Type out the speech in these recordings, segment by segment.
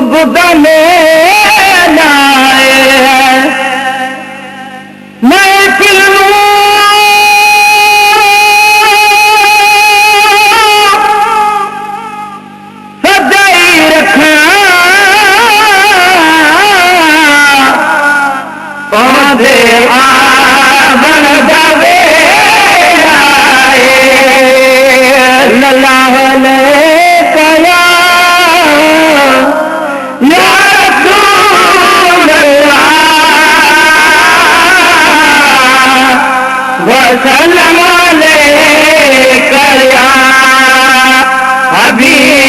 बुदने सलाम अलैका या हबीब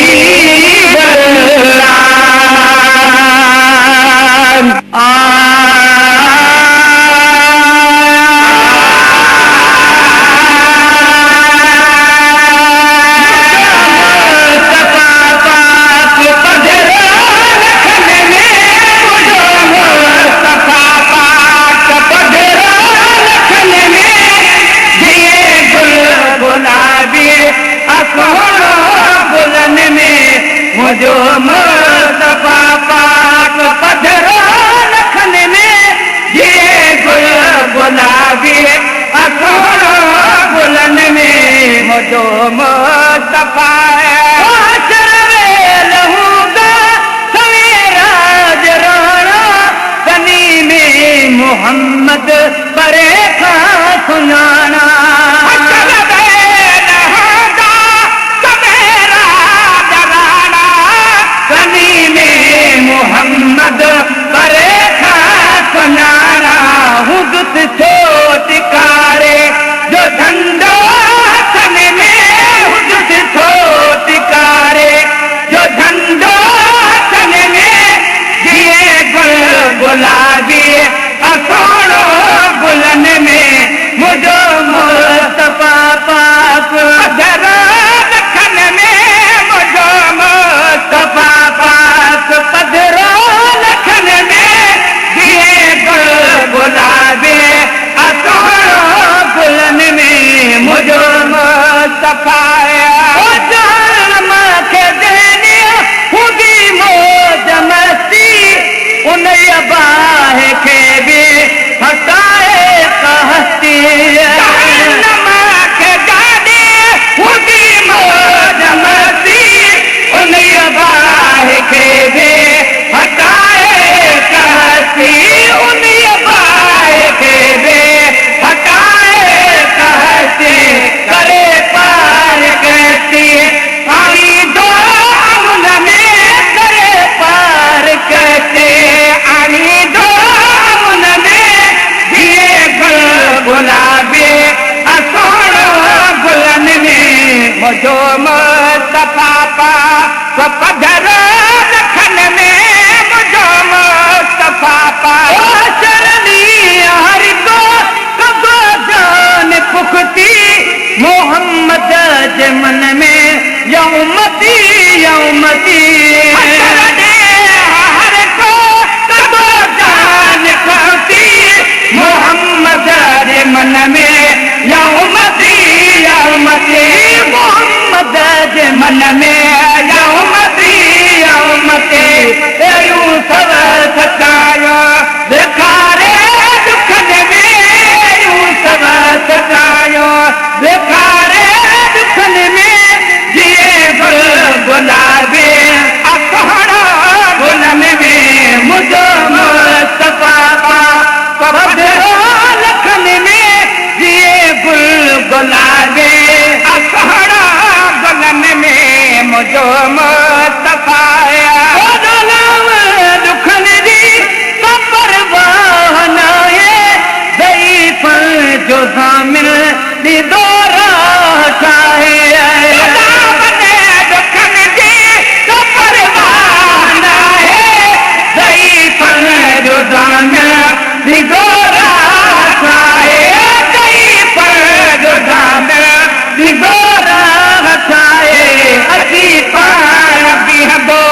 जो मुस्तफा पाक पधरो लखन में ये गुल गुलाबी अखोड़ो गुलन में मुझो मुस्तफा लहूगा सवेरा जराना तनी में मोहम्मद परे का सुनाना मोहम्मद परे खा सुनाना हुदुत छोट कारे जो झंडो हसन में हुदुत छोट कारे जो झंडो हसन में जिए गुल गुलाबी अखोड़ो गुलन में मुझो मुस्तफा पाक पधरो लखन में मुझो मुस्तफा पाक पधरो लखन में दिए गुल गुलाबी अखोड़ो गुलन में मुझो मुस्तफा के देनी हुगी मौज मस्ती उन बाह के भी हटाए कहती के गाड़ी हुगी मौज मस्ती उन बाह के भी हटाए कहती उन बाह के भी हटाए कहती करे पार कहती आई दो अमन में करे पार कहते आई दो अमन में दिए गुल गुलाबी अखोड़ो गुलन में मुझो मुस्तफा पाक पधरो लखन में मुझो मुस्तफा पाक चरनी हर को कबो जान पुखती मोहम्मद जे मन में यौमती यौमती हर को कबो जान पुखती मोहम्मद जे मन में यौमती यौमती मोहम्मद जे मन में यौमती यौमती यूं सब सतायो दिखारे दुखन में यूं सब सतायो दिखारे दुखन में जिए गुल गुलाबी अखोड़ो गुलन में मुझो मुस्तफा पाक पधरो लखन में जिए गुल गुलाबी अखोड़ो गुलन में मुझो मुस्तफा दुखन जी परवाह न है ज़ईफ़ जो ज़ामिल दीदारा चाहे दुखन जी परवाह न है ज़ईफ़ जो ज़ामिल दीदारा चाहे ज़ईफ़ जो ज़ामिल दीदारा चाहे असी पार भी हदो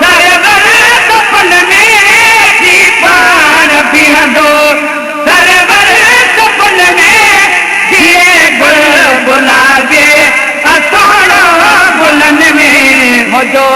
सरवर सपन में जी पार भी हदो सरवर सपन में जिए गुल गुलाबी अखोड़ो गुलन में मुझो